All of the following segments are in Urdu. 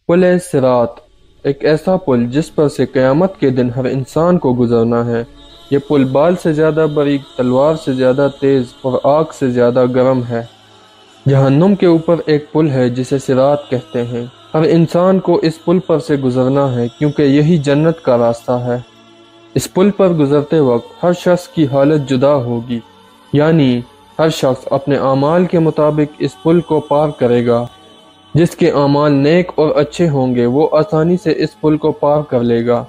پل صراط ایک ایسا پل جس پر سے قیامت کے دن ہر انسان کو گزرنا ہے۔ یہ پل بال سے زیادہ باریک، تلوار سے زیادہ تیز اور آگ سے زیادہ گرم ہے۔ جہنم کے اوپر ایک پل ہے جسے صراط کہتے ہیں۔ ہر انسان کو اس پل پر سے گزرنا ہے کیونکہ یہی جنت کا راستہ ہے۔ اس پل پر گزرتے وقت ہر شخص کی حالت جدا ہوگی، یعنی ہر شخص اپنے اعمال کے مطابق اس پل کو پار کرے گا۔ جس کے اعمال نیک اور اچھے ہوں گے وہ آسانی سے اس پل کو پار کر لے گا،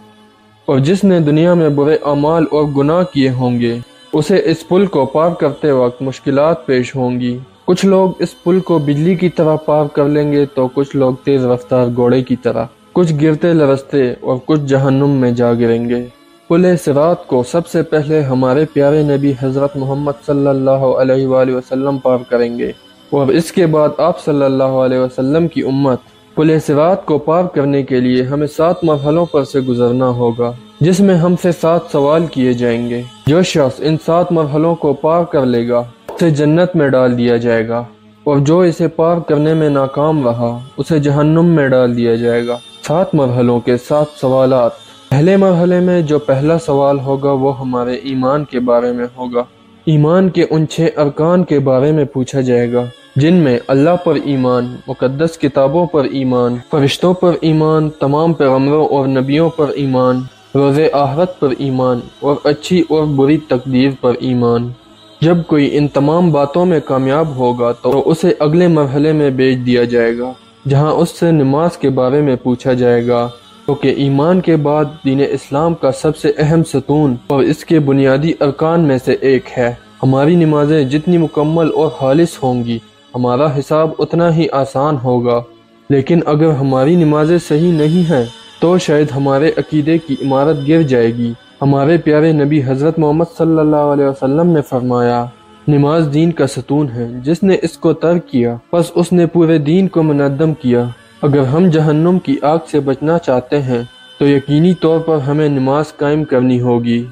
اور جس نے دنیا میں برے اعمال اور گناہ کیے ہوں گے اسے اس پل کو پار کرتے وقت مشکلات پیش ہوں گی۔ کچھ لوگ اس پل کو بجلی کی طرح پار کر لیں گے تو کچھ لوگ تیز رفتار گھوڑے کی طرح، کچھ گرتے لرزتے اور کچھ جہنم میں جا گریں گے۔ پل صراط کو سب سے پہلے ہمارے پیارے نبی حضرت محمد صلی اللہ علیہ وآلہ وسلم پار کریں گے، اور اس کے بعد آپ صلی اللہ علیہ وسلم کی امت۔ پل صراط کو پار کرنے کے لیے ہمیں 7 مرحلوں پر سے گزرنا ہوگا، جس میں ہم سے 7 سوال کیے جائیں گے۔ جو شخص ان 7 مرحلوں کو پار کر لے گا اسے جنت میں ڈال دیا جائے گا، اور جو اسے پار کرنے میں ناکام رہا اسے جہنم میں ڈال دیا جائے گا۔ 7 مرحلوں کے 7 سوالات۔ پہلے مرحلے میں جو پہلا سوال ہوگا وہ ہمارے ایمان کے بارے میں ہوگا۔ ایمان کے ان 6 ارکان کے بارے میں پوچھا جائے گا، جن میں اللہ پر ایمان، مقدس کتابوں پر ایمان، فرشتوں پر ایمان، تمام پیغمبروں اور نبیوں پر ایمان، روز آخرت پر ایمان، اور اچھی اور بری تقدیر پر ایمان۔ جب کوئی ان تمام باتوں میں کامیاب ہوگا تو اسے اگلے مرحلے میں بھیج دیا جائے گا، جہاں اس سے نماز کے بارے میں پوچھا جائے گا، کیونکہ ایمان کے بعد دین اسلام کا سب سے اہم ستون اور اس کے بنیادی ارکان میں سے ایک ہے۔ ہماری نمازیں جتنی مکمل اور خالص ہوں گی ہمارا حساب اتنا ہی آسان ہوگا، لیکن اگر ہماری نمازیں صحیح نہیں ہیں تو شاید ہمارے عقیدے کی عمارت گر جائے گی۔ ہمارے پیارے نبی حضرت محمد صلی اللہ علیہ وسلم نے فرمایا، نماز دین کا ستون ہے، جس نے اس کو ترک کیا پس اس نے پورے دین کو منہدم کیا۔ اگر ہم جہنم کی آگ سے بچنا چاہتے ہیں تو یقینی طور پر ہمیں نماز قائم کرنی ہوگی۔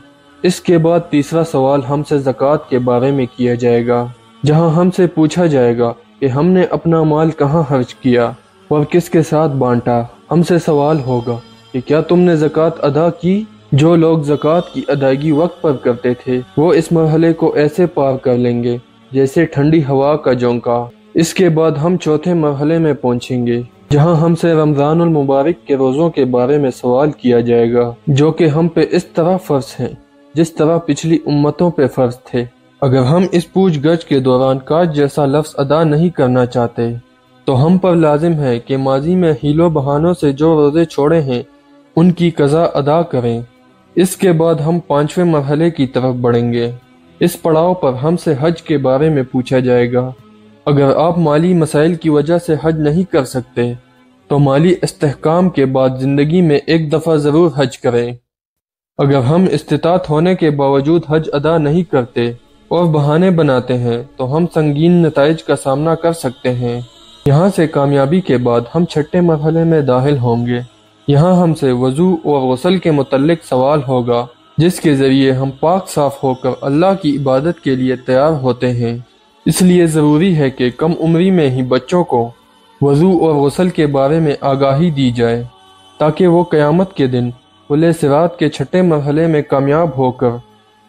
اس کے بعد تیسرا سوال ہم سے زکوٰۃ کے بارے میں کیا جائے گا، جہاں ہم سے پوچھا جائے گا کہ ہم نے اپنا مال کہاں خرچ کیا اور کس کے ساتھ بانٹا۔ ہم سے سوال ہوگا کہ کیا تم نے زکوٰۃ ادا کی؟ جو لوگ زکوٰۃ کی ادائیگی وقت پر کرتے تھے وہ اس مرحلے کو ایسے پار کر لیں گے جیسے ٹھنڈی ہوا کا جھونکا۔ اس کے بعد ہم چوتھے مرحلے میں پہنچیں گے، جہاں ہم سے رمضان المبارک کے روزوں کے بارے میں سوال کیا جائے گا، جو کہ ہم پہ اس طرح فرض ہیں جس طرح پچھلی امتوں پہ فرض تھے۔ اگر ہم اس پوچھ گچھ کے دوران کاش جیسا لفظ ادا نہیں کرنا چاہتے تو ہم پر لازم ہے کہ ماضی میں حیلوں بہانوں سے جو روزے چھوڑے ہیں ان کی قضا ادا کریں۔ اس کے بعد ہم 5ویں مرحلے کی طرف بڑھیں گے۔ اس پڑاؤ پر ہم سے حج کے بارے میں پوچھا جائے گا۔ اگر آپ مالی مسائل کی وجہ سے حج نہیں کر سکتے تو مالی استحکام کے بعد زندگی میں ایک دفعہ ضرور حج کریں۔ اگر ہم استطاعت ہونے کے باوجود حج ادا نہیں کرتے اور بہانے بناتے ہیں تو ہم سنگین نتائج کا سامنا کر سکتے ہیں۔ یہاں سے کامیابی کے بعد ہم 6 مرحلے میں داخل ہوں گے۔ یہاں ہم سے وضو اور غسل کے متعلق سوال ہوگا، جس کے ذریعے ہم پاک صاف ہو کر اللہ کی عبادت کے لیے تیار ہوتے ہیں۔ اس لیے ضروری ہے کہ کم عمری میں ہی بچوں کو وضو اور غسل کے بارے میں آگاہی دی جائے، تاکہ وہ قیامت کے دن پل صراط کے 6 مرحلے میں کامیاب ہو کر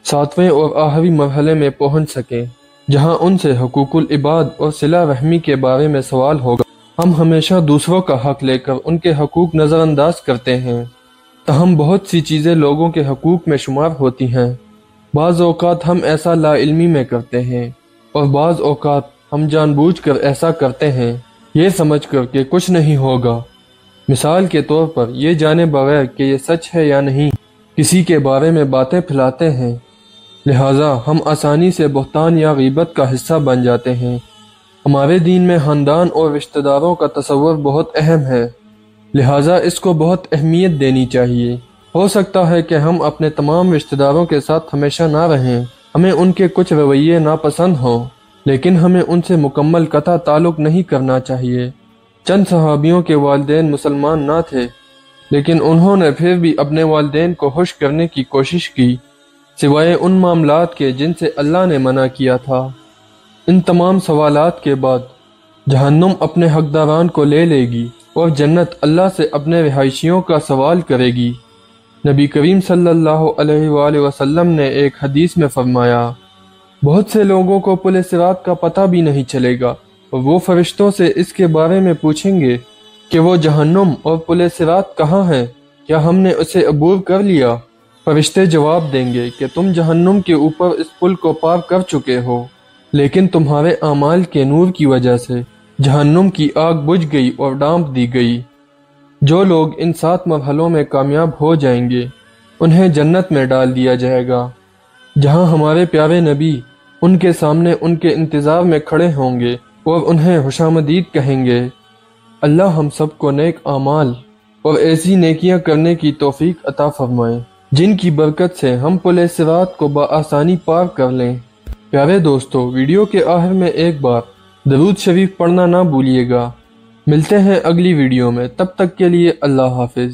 7ویں اور آخری مرحلے میں پہنچ سکیں، جہاں ان سے حقوق العباد اور صلہ رحمی کے بارے میں سوال ہوگا۔ ہم ہمیشہ دوسروں کا حق لے کر ان کے حقوق نظر انداز کرتے ہیں، تاہم بہت سی چیزیں لوگوں کے حقوق میں شمار ہوتی ہیں۔ بعض اوقات ہم ایسا لا علمی میں کرتے ہیں اور بعض اوقات ہم جان بوجھ کر ایسا کرتے ہیں یہ سمجھ کر کہ کچھ نہیں ہوگا۔ مثال کے طور پر یہ جانے بغیر کہ یہ سچ ہے یا نہیں کسی کے بارے میں باتیں پھیلاتے ہیں، لہٰذا ہم آسانی سے بہتان یا غیبت کا حصہ بن جاتے ہیں۔ ہمارے دین میں خاندان اور رشتہ داروں کا تصور بہت اہم ہے، لہٰذا اس کو بہت اہمیت دینی چاہیے۔ ہو سکتا ہے کہ ہم اپنے تمام رشتہ داروں کے ساتھ ہمیشہ نہ رہیں، ہمیں ان کے کچھ رویے ناپسند ہوں، لیکن ہمیں ان سے مکمل قطع تعلق نہیں کرنا چاہیے۔ چند صحابیوں کے والدین مسلمان نہ تھے، لیکن انہوں نے پھر بھی اپنے والدین کو خوش کرنے کی کوشش کی، سوائے ان معاملات کے جن سے اللہ نے منع کیا تھا۔ ان تمام سوالات کے بعد جہنم اپنے حقداران کو لے لے گی اور جنت اللہ سے اپنے رہائشیوں کا سوال کرے گی۔ نبی کریم صلی اللہ علیہ وآلہ وسلم نے ایک حدیث میں فرمایا، بہت سے لوگوں کو پل صراط کا پتہ بھی نہیں چلے گا، اور وہ فرشتوں سے اس کے بارے میں پوچھیں گے کہ وہ جہنم اور پل صراط کہاں ہیں، کیا ہم نے اسے عبور کر لیا؟ فرشتے جواب دیں گے کہ تم جہنم کے اوپر اس پل کو پار کر چکے ہو، لیکن تمہارے اعمال کے نور کی وجہ سے جہنم کی آگ بجھ گئی اور ڈانپ دی گئی۔ جو لوگ ان 7 مرحلوں میں کامیاب ہو جائیں گے انہیں جنت میں ڈال دیا جائے گا، جہاں ہمارے پیارے نبی ان کے سامنے ان کے انتظار میں کھڑے ہوں گے اور انہیں خوشامدید کہیں گے۔ اللہ ہم سب کو نیک اعمال اور ایسی نیکیاں کرنے کی توفیق عطا فرمائے جن کی برکت سے ہم پل صراط کو بآسانی پار کر لیں۔ پیارے دوستو، ویڈیو کے آخر میں ایک بار درود شریف پڑھنا نہ بھولیے گا۔ ملتے ہیں اگلی ویڈیو میں، تب تک کے لیے اللہ حافظ۔